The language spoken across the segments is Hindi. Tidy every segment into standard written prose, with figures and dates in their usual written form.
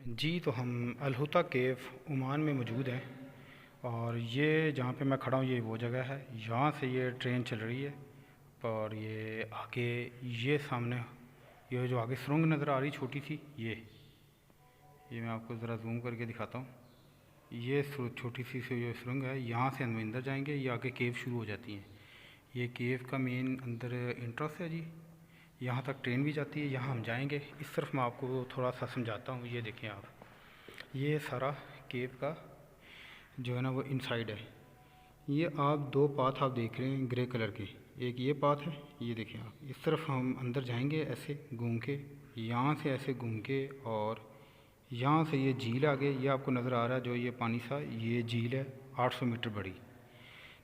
जी, तो हम अल-हुता केव ओमान में मौजूद हैं और ये जहाँ पे मैं खड़ा हूँ ये वो जगह है। यहाँ से ये ट्रेन चल रही है और ये आगे ये सामने ये जो आगे सुरंग नज़र आ रही छोटी सी ये मैं आपको ज़रा जूम करके दिखाता हूँ। ये छोटी सी जो सुरंग है, यहाँ से हम अंदर जाएंगे, ये आगे केव शुरू हो जाती हैं। ये केव का मेन अंदर इंट्रेंस है जी। यहाँ तक ट्रेन भी जाती है, यहाँ हम जाएंगे। इस तरफ मैं आपको थोड़ा सा समझाता हूँ। ये देखें आप, ये सारा केव का जो है ना वो इनसाइड है। ये आप दो पाथ आप देख रहे हैं ग्रे कलर के, एक ये पाथ है, ये देखें आप। इस तरफ हम अंदर जाएंगे ऐसे घूम के, यहाँ से ऐसे घूम के, और यहाँ से ये झील आगे ये आपको नज़र आ रहा है जो ये पानी सा, ये झील है 800 मीटर बड़ी,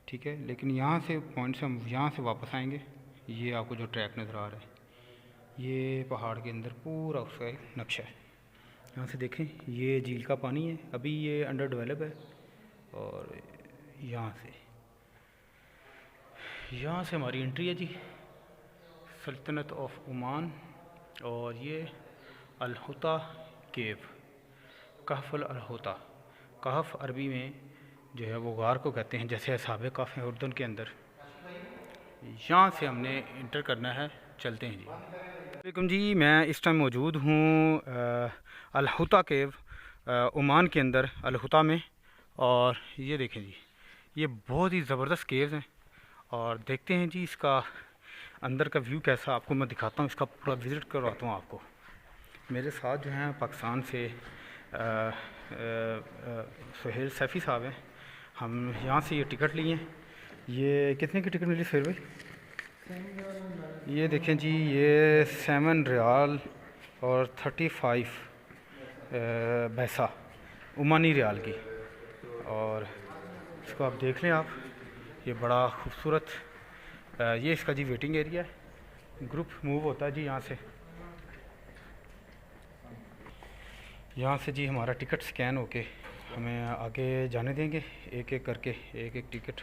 ठीक है। लेकिन यहाँ से पॉइंट से हम यहाँ से वापस आएंगे, ये आपको जो ट्रैक नज़र आ रहा है ये पहाड़ के अंदर पूरा उसका एक नक्शा है। यहाँ से देखें ये झील का पानी है, अभी ये अंडर डेवलप है। और यहाँ से हमारी एंट्री है जी, सल्तनत ऑफ ओमान। और ये अल-हुता केव, कहफ़ अल-हुता। कहफ़ अरबी में जो है वो गार को कहते हैं, जैसे असहाबे कहफ़ हैं उर्दू के अंदर। यहाँ से हमने इंटर करना है, चलते हैं जी। वालेकुम जी, मैं इस टाइम मौजूद हूँ अल-हुता केव ओमान के अंदर अल-हुता में। और ये देखें जी, ये बहुत ही ज़बरदस्त केव्स हैं और देखते हैं जी इसका अंदर का व्यू कैसा, आपको मैं दिखाता हूँ, इसका पूरा विज़िट करवाता हूँ आपको। मेरे साथ जो हैं पाकिस्तान से सुहेल सैफ़ी साहब हैं। हम यहाँ से ये टिकट लिए हैं। ये कितने की टिकट मिली फिर भाई? ये देखें जी, ये 7 रियाल और 35 पैसा ओमानी रियाल की। और इसको आप देख लें आप, ये बड़ा खूबसूरत ये इसका जी वेटिंग एरिया है। ग्रुप मूव होता है जी यहाँ से जी हमारा टिकट स्कैन होके हमें आगे जाने देंगे, एक एक करके एक एक टिकट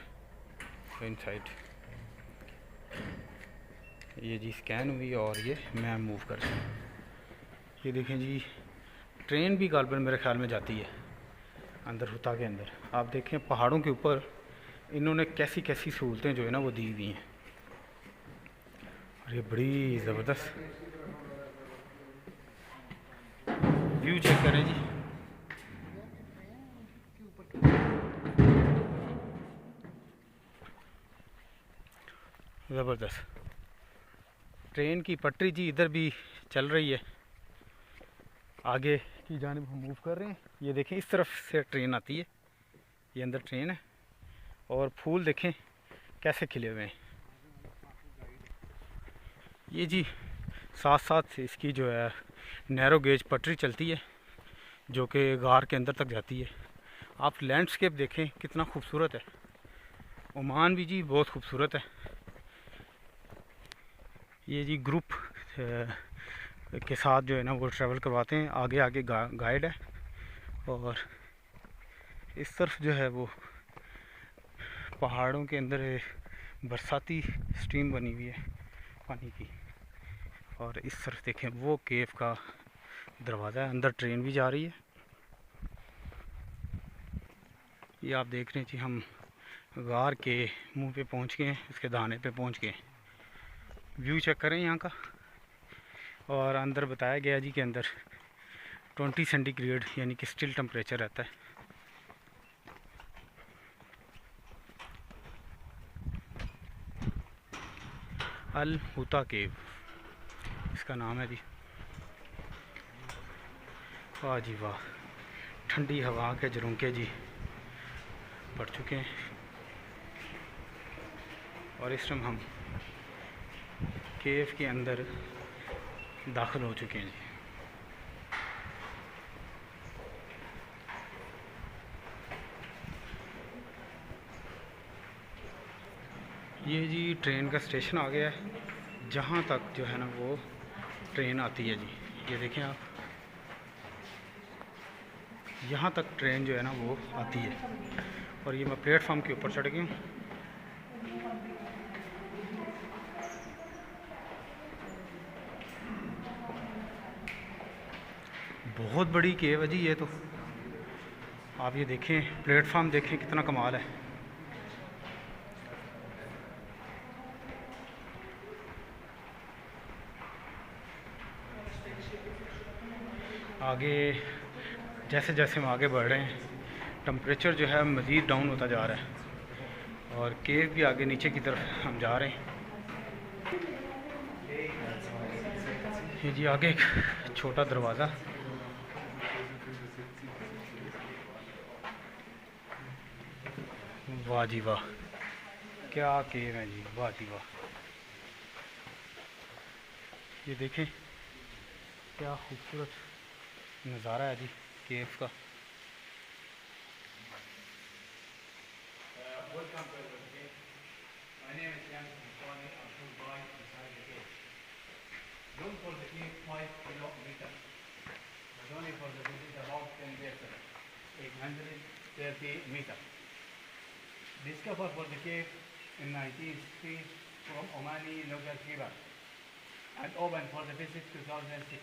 इनसाइड। ये जी स्कैन हुई और ये मैं मूव कर रहा हूँ। ये देखें जी, ट्रेन भी गालबन मेरे ख्याल में जाती है अंदर हुता के अंदर। आप देखें पहाड़ों के ऊपर इन्होंने कैसी कैसी सहूलतें जो है ना वो दी हुई हैं, और ये बड़ी ज़बरदस्त व्यू चेक करें जी। ज़बरदस्त ट्रेन की पटरी जी इधर भी चल रही है, आगे की जानिब हम मूव कर रहे हैं। ये देखें इस तरफ से ट्रेन आती है, ये अंदर ट्रेन है। और फूल देखें कैसे खिले हुए हैं। ये जी साथ साथ इसकी जो है नैरो गेज पटरी चलती है जो कि गार के अंदर तक जाती है। आप लैंडस्केप देखें कितना खूबसूरत है। ओमान भी जी बहुत खूबसूरत है। ये जी ग्रुप के साथ जो है ना वो ट्रैवल करवाते हैं, आगे आगे गाइड है। और इस तरफ जो है वो पहाड़ों के अंदर बरसाती स्ट्रीम बनी हुई है पानी की। और इस तरफ देखें वो केव का दरवाज़ा है, अंदर ट्रेन भी जा रही है। ये आप देख रहे हैं जी, हम गार के मुंह पे पहुंच गए हैं, इसके दाने पे पहुंच गए। व्यू चेक करें यहाँ का। और अंदर बताया गया जी कि अंदर 20 सेंटीग्रेड यानी कि स्टिल टेम्परेचर रहता है। अल-हुता केव इसका नाम है जी। वाह जी वाह, ठंडी हवा के झरोंके जी पड़ चुके हैं। और इस टाइम हम केव के अंदर दाखिल हो चुके हैं जी। ये जी ट्रेन का स्टेशन आ गया है, जहाँ तक जो है ना वो ट्रेन आती है जी। ये देखें आप, यहाँ तक ट्रेन जो है ना वो आती है। और ये मैं प्लेटफॉर्म के ऊपर चढ़ गया हूँ। बहुत बड़ी केव है जी ये तो। आप ये देखें, प्लेटफॉर्म देखें, कितना कमाल है। आगे जैसे जैसे हम आगे बढ़ रहे हैं, टम्परेचर जो है मज़ीद डाउन होता जा रहा है और केव भी आगे नीचे की तरफ हम जा रहे हैं। ये जी आगे एक छोटा दरवाज़ा, वाह जी वाह, क्या केव है जी, वाह जी वाह। ये देखें क्या खूबसूरत नज़ारा है जी केव का। Room for the cave 5 kilometers. The only for the visit about 10 meters, 830 meters. Discovered for the cave in 1960 from Omani local keeper and opened for the visit 2006.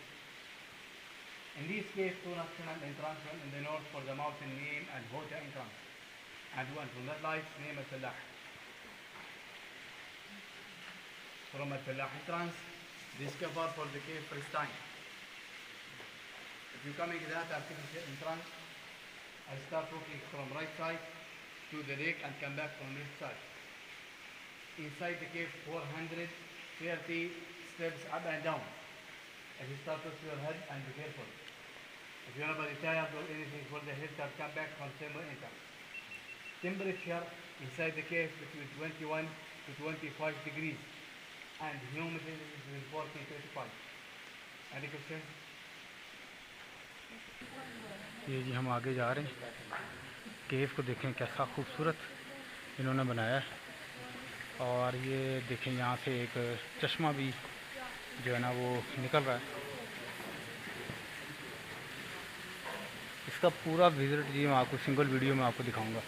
In this cave, two national entrance, one in the north for the mountain name and Hota entrance, and one from that lights name Al-Falah. From Al-Falah entrance, discover for the cave first time. If you coming to that artificial entrance, I start walking from right side to the lake and come back from left side. Inside the cave 430 steps up and down. If you start with your head and be careful. If you're not tired or anything for the head, come back from same way enter. Temperature inside the cave between 21 to 25 degrees. And humidity is between 40 to 35. Any question? ये जी हम आगे जा रहे हैं। केव को देखें कैसा खूबसूरत इन्होंने बनाया है। और ये देखें यहाँ से एक चश्मा भी जो है ना वो निकल रहा है। इसका पूरा विजिट जी मैं आपको सिंगल वीडियो में आपको दिखाऊंगा।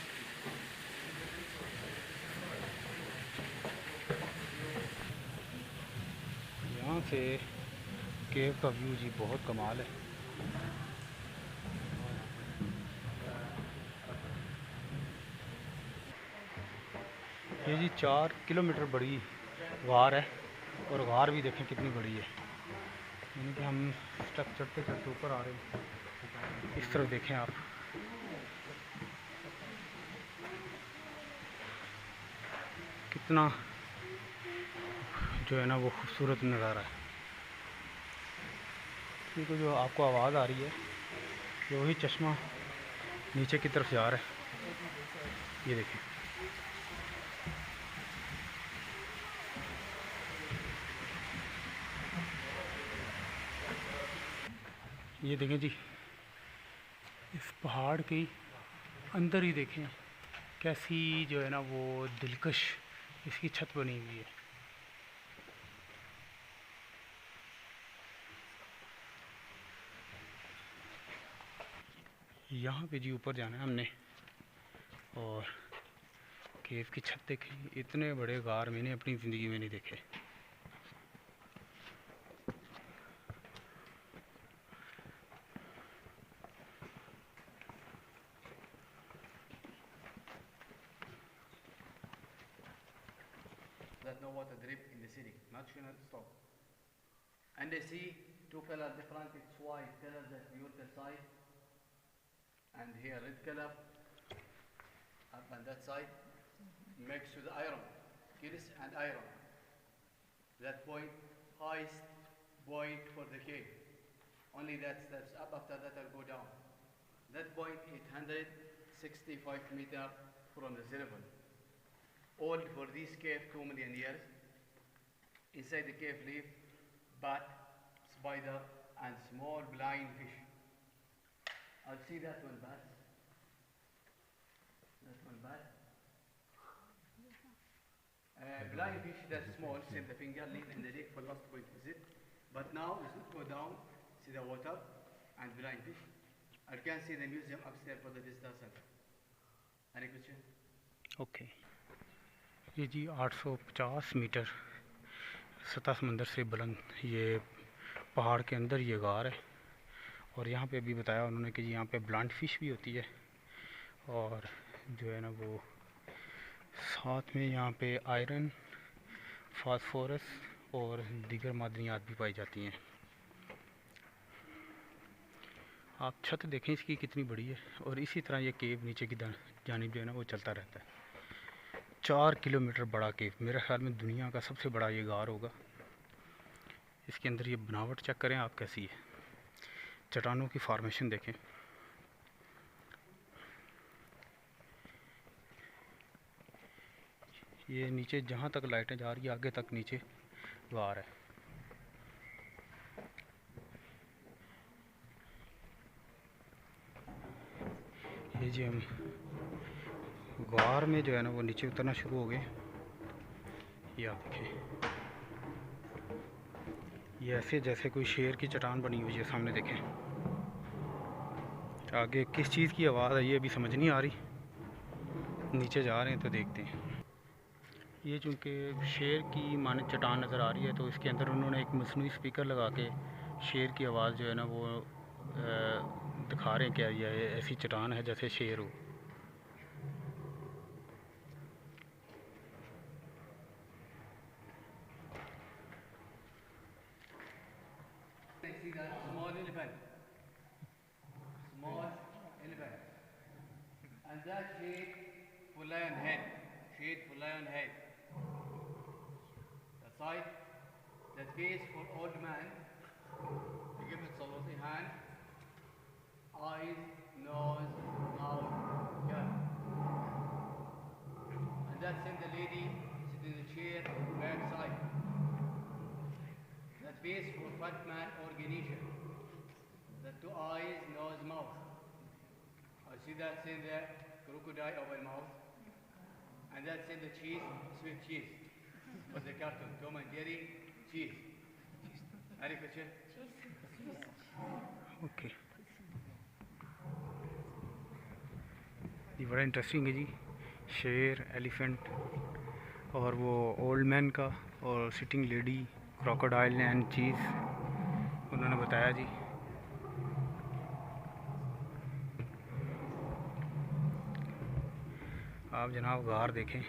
यहाँ से केव का व्यू जी बहुत कमाल है। ये जी 4 किलोमीटर बड़ी गार है और गार भी देखें कितनी बड़ी है। यानी कि हम स्टेप चढ़ते चढ़ते ऊपर आ रहे हैं। इस तरफ देखें आप, कितना जो है ना वो खूबसूरत नज़ारा है। देखो जो आपको आवाज़ आ रही है ये वही चश्मा नीचे की तरफ जा रहा है। ये देखें, ये देखें जी, इस पहाड़ के अंदर ही देखें कैसी जो है ना वो दिलकश इसकी छत बनी हुई है। यहाँ पे जी ऊपर जाना है हमने और केव की छत देखी। इतने बड़े गार मैंने अपनी ज़िंदगी में नहीं देखे। That no water drip in the ceiling, natural stop. And they see two color different. It's white color that water side, and here red color up on that side, mixed with iron, gills and iron. That point, highest point for the cave. Only that steps up. After that, I'll go down. That point 865 meter from the sea level. Old for this cave 2 million years. Inside the cave live bat, spider, and small blind fish. I'll see that one bat. That one bat. Blind fish that small, save the finger, live in the lake for last point visit. But now let's not go down, see the water and blind fish. I can see the museum upstairs for the visitor center. Any question? Okay. ये जी 850 मीटर सतह समंदर से बुलंद ये पहाड़ के अंदर ये गार है और यहाँ पे अभी बताया उन्होंने कि यहाँ पे ब्लाइंड फिश भी होती है, और जो है ना वो साथ में यहाँ पे आयरन, फास्फोरस और दीगर मादनियात भी पाई जाती हैं। आप छत देखें इसकी कितनी बड़ी है, और इसी तरह ये केव नीचे की जानिब जो है ना वो चलता रहता है। 4 किलोमीटर बड़ा केव, मेरे ख्याल में दुनिया का सबसे बड़ा ये गार होगा। इसके अंदर ये बनावट चेक करें आप कैसी है, चट्टानों की फॉर्मेशन देखें। ये नीचे जहाँ तक लाइटें जा रही है आगे तक नीचे गार है। ये जी हम गार में जो है ना वो नीचे उतरना शुरू हो गए। ये आप देखें, ये ऐसे जैसे कोई शेर की चट्टान बनी हुई है सामने देखें। आगे किस चीज़ की आवाज़ है ये अभी समझ नहीं आ रही, नीचे जा रहे हैं तो देखते हैं। ये चूँकि शेर की माने चट्टान नज़र आ रही है, तो इसके अंदर उन्होंने एक मसनूई स्पीकर लगा के शेर की आवाज़ जो है ना वो दिखा रहे हैं कि ये ऐसी चट्टान है जैसे शेर हो। And that shade for lion head, the side that face for old man, you give it salute hand, eyes, nose, mouth, yeah. And that's in the lady sitting in the chair, back side. That face for fat man or Ganesha, the 2 eyes, nose, mouth. I see that's in the crocodile open mouth, and that's in the cheese, sweet cheese. For the cartoon, Tom and Jerry, cheese. Any question? Okay, ये बड़ा इंटरेस्टिंग है जी। शेर, एलिफेंट और वो ओल्ड मैन का, और sitting lady, crocodile and cheese उन्होंने बताया जी। आप जनाब गार देखें,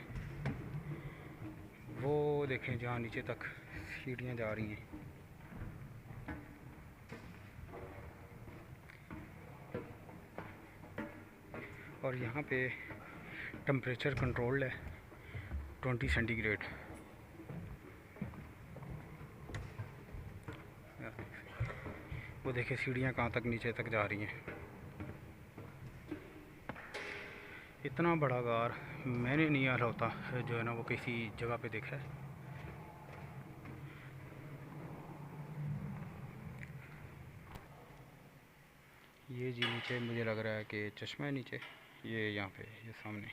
वो देखें जहाँ नीचे तक सीढ़ियाँ जा रही हैं। और यहाँ पे टेम्परेचर कंट्रोल्ड है 20 सेंटीग्रेड। वो देखें सीढ़ियाँ कहाँ तक नीचे तक जा रही हैं। इतना बड़ा गार मैंने नहीं यार होता जो है ना वो किसी जगह पे देखा है। ये जी नीचे मुझे लग रहा है कि चश्मा है नीचे, ये यहाँ पे ये सामने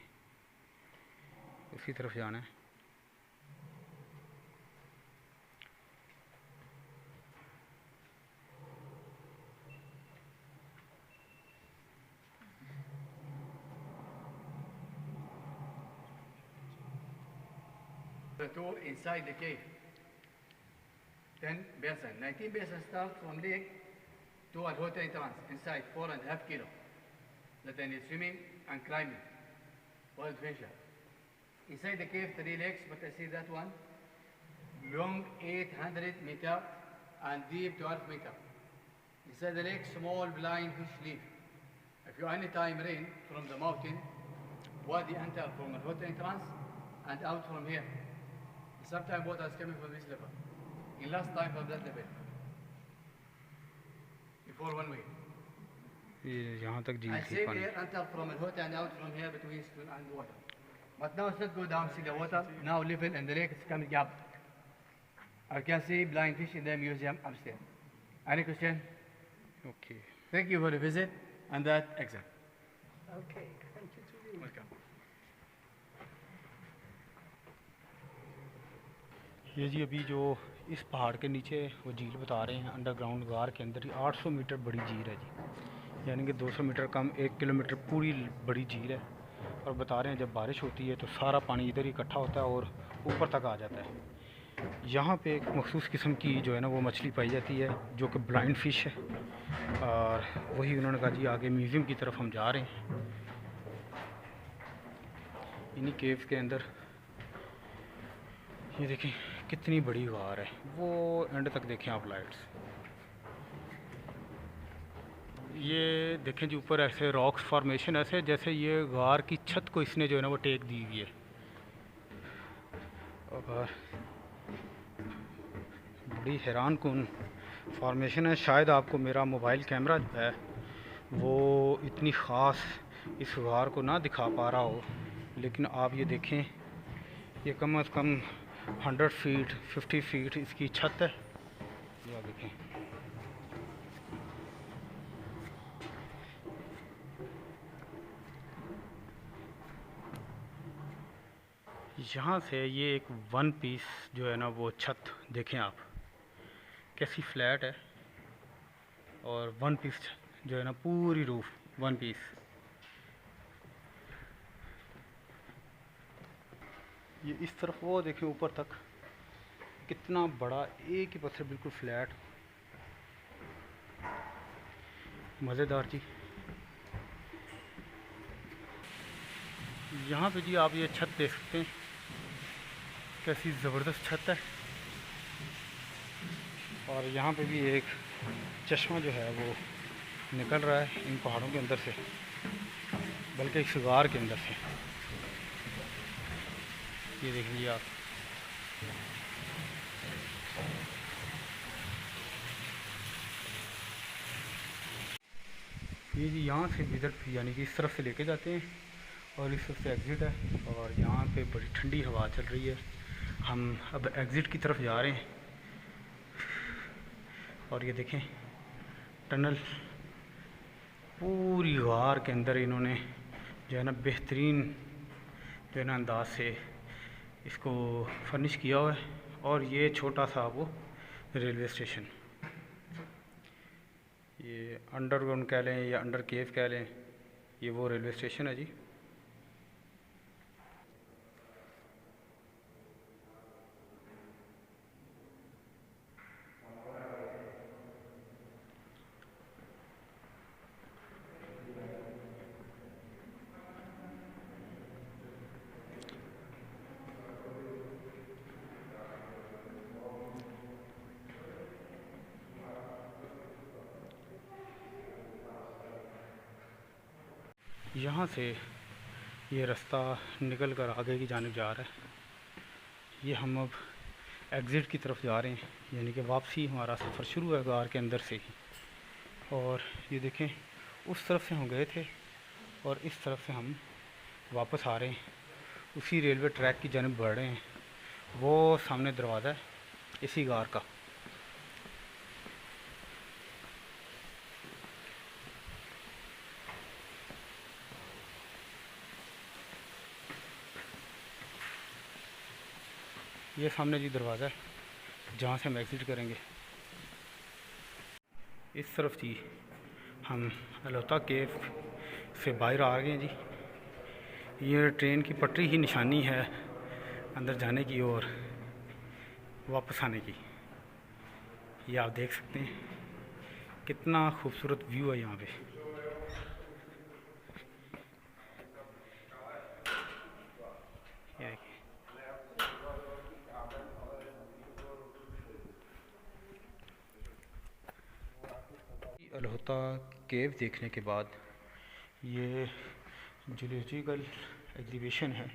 उसी तरफ जाना है। The two inside the cave. 10%, 19% start from lake to Al Hota entrance, inside 4.5 kilo. That then is swimming and climbing, wild fisher. Inside the cave, 3 lakes, but I see that one, long 800 meter and deep 12 meter. Inside the lake, small blind fish live. If you anytime rain from the mountain, wadi enter from Al Hota entrance and out from here. Sometimes water is coming from this level. In last time from that level. Before 1 week. ये यहाँ तक झील And की same पानी। here enter from Al Hota and out from here between stone and water. But now let's go down, see the water. Now level and the lake is coming up. I can see blind fish in the museum upstairs. Any question? Okay, Thank you for the visit and that exit. Okay, thank you to you. Welcome. ये जी अभी जो इस पहाड़ के नीचे वो झील बता रहे हैं, अंडरग्राउंड गार के अंदर ही 800 मीटर बड़ी झील है जी, यानी कि 200 मीटर कम 1 किलोमीटर पूरी बड़ी झील है। और बता रहे हैं जब बारिश होती है तो सारा पानी इधर ही इकट्ठा होता है और ऊपर तक आ जाता है। यहाँ पे एक मखसूस किस्म की जो है ना वो मछली पाई जाती है जो कि ब्लाइंड फ़िश है, और वही उन्होंने कहा जी आगे म्यूज़ियम की तरफ हम जा रहे हैं। इन्हीं केव्स के अंदर ये देखें कितनी बड़ी गार है, वो एंड तक देखें आप लाइट्स। ये देखें जी ऊपर ऐसे रॉक्स फॉर्मेशन ऐसे जैसे ये गार की छत को इसने जो है ना वो टेक दी हुई है। और बड़ी हैरान कुन फॉर्मेशन है। शायद आपको मेरा मोबाइल कैमरा जो है वो इतनी ख़ास इस गार को ना दिखा पा रहा हो, लेकिन आप ये देखें ये कम से कम 100 फीट 50 फीट इसकी छत है। ये आप देखें, यहाँ से ये एक वन पीस जो है ना वो छत देखें आप कैसी फ्लैट है, और वन पीस जो है ना पूरी रूफ वन पीस। ये इस तरफ वो देखें ऊपर तक कितना बड़ा, एक ही पत्थर बिल्कुल फ्लैट, मज़ेदार जी। यहाँ पे जी आप ये छत देख सकते हैं कैसी ज़बरदस्त छत है, और यहाँ पे भी एक चश्मा जो है वो निकल रहा है इन पहाड़ों के अंदर से, बल्कि एक गार के अंदर से। ये देख लीजिए आप, ये जी यहाँ से विज़िट यानी कि इस तरफ से लेके जाते हैं और इस तरफ से एग्ज़िट है, और यहाँ पे बड़ी ठंडी हवा चल रही है। हम अब एग्ज़िट की तरफ जा रहे हैं, और ये देखें टनल पूरी गार के अंदर इन्होंने जो है ना बेहतरीन जो है ना अंदाज से इसको फर्निश किया हुआ है। और ये छोटा सा वो रेलवे स्टेशन, ये अंडरग्राउंड कह लें या अंडर केव कह लें, ये वो रेलवे स्टेशन है जी। यहाँ से ये रास्ता निकल कर आगे की जानिब जा रहा है। ये हम अब एग्ज़िट की तरफ जा रहे हैं, यानी कि वापसी हमारा सफ़र शुरू है गार के अंदर से ही। और ये देखें उस तरफ से हम गए थे और इस तरफ से हम वापस आ रहे हैं, उसी रेलवे ट्रैक की जानिब बढ़ रहे हैं। वो सामने दरवाज़ा है इसी गार का। ये सामने जी दरवाज़ा है जहाँ से हम एग्ज़िट करेंगे। इस तरफ जी हम अलौता केव से बाहर आ गए हैं जी। ये ट्रेन की पटरी ही निशानी है अंदर जाने की और वापस आने की। ये आप देख सकते हैं कितना खूबसूरत व्यू है यहाँ पे। अलहोता केव देखने के बाद ये जूलॉजिकल एग्जीबिशन है,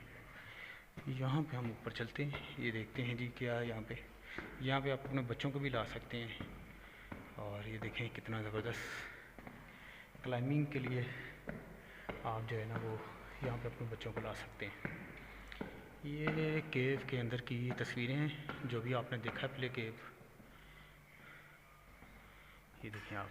यहाँ पे हम ऊपर चलते हैं। ये देखते हैं जी क्या है यहाँ पे आप अपने बच्चों को भी ला सकते हैं। और ये देखें कितना ज़बरदस्त क्लाइंबिंग के लिए आप जो है ना वो यहाँ पे अपने बच्चों को ला सकते हैं। ये केव के अंदर की तस्वीरें हैं जो भी आपने देखा प्ले केव। ये देखें आप,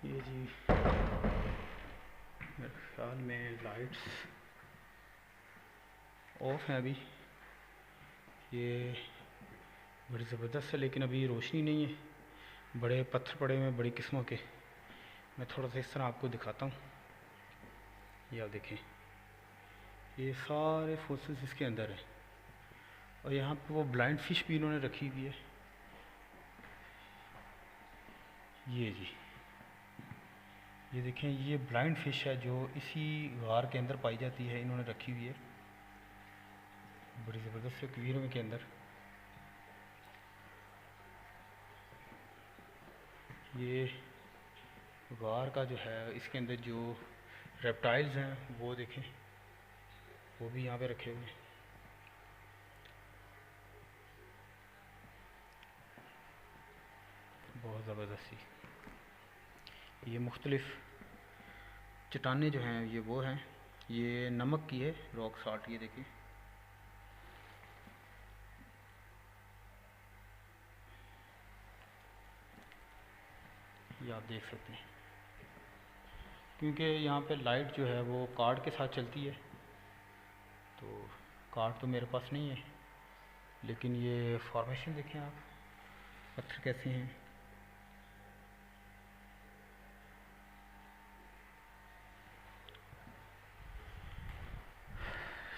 ये जी मेरे ख्याल में लाइट्स ऑफ हैं अभी। ये बड़ी ज़बरदस्त है लेकिन अभी रोशनी नहीं है, बड़े पत्थर पड़े हुए हैं बड़ी किस्मों के। मैं थोड़ा सा इस तरह आपको दिखाता हूँ। ये आप देखें, ये सारे फॉसिल्स इसके अंदर हैं। और यहाँ पे वो ब्लाइंड फिश भी इन्होंने रखी हुई है। ये जी, ये देखें, ये ब्लाइंड फिश है जो इसी गार के अंदर पाई जाती है, इन्होंने रखी हुई है बड़ी ज़बरदस्त एक्वेरियम के अंदर। ये गार का जो है, इसके अंदर जो रेप्टाइल्स हैं वो देखें, वो भी यहाँ पे रखे हुए हैं। बहुत ज़बरदस्ती। ये मुख्तलिफ़ चट्टानें जो हैं ये वो हैं, ये नमक की है, रॉक साल्ट। ये देखिए, ये आप देख सकते हैं। क्योंकि यहाँ पे लाइट जो है वो कार्ड के साथ चलती है, तो कार्ड तो मेरे पास नहीं है, लेकिन ये फॉर्मेशन देखें आप, पत्थर कैसे हैं।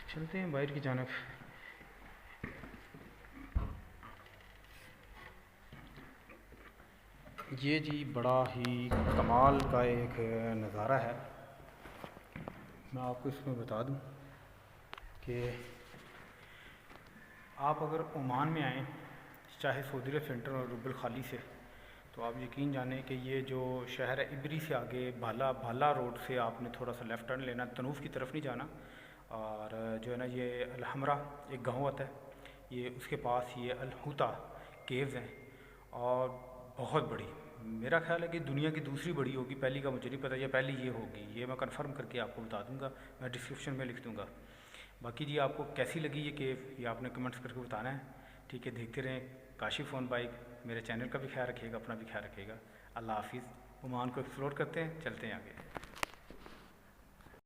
चलते हैं बाहर की जानब। ये जी बड़ा ही कमाल का एक नज़ारा है। मैं आपको इसमें बता दूं कि आप अगर ओमान में आएँ, चाहे सऊदी अरब सेंटर और रुबल खाली से, तो आप यकीन जानें कि ये जो शहर है इबरी से आगे भाला रोड से आपने थोड़ा सा लेफ़्ट टर्न लेना, तनूफ की तरफ नहीं जाना। और जो है ना, ये अलहमरा एक गांव आता है, ये उसके पास ये अलहुता केव्स हैं, और बहुत बड़ी, मेरा ख्याल है कि दुनिया की दूसरी बड़ी होगी, पहली का मुझे नहीं पता, या पहली ये होगी, ये मैं कंफर्म करके आपको बता दूंगा, मैं डिस्क्रिप्शन में लिख दूंगा। बाकी जी आपको कैसी लगी ये केव, ये आपने कमेंट्स करके बताना है। ठीक है, देखते रहें काशिफ ऑन बाइक। मेरे चैनल का भी ख्याल रखिएगा, अपना भी ख्याल रखिएगा। अल्लाह हाफिज़। ओमान को एक्सप्लोर करते हैं, चलते हैं आगे।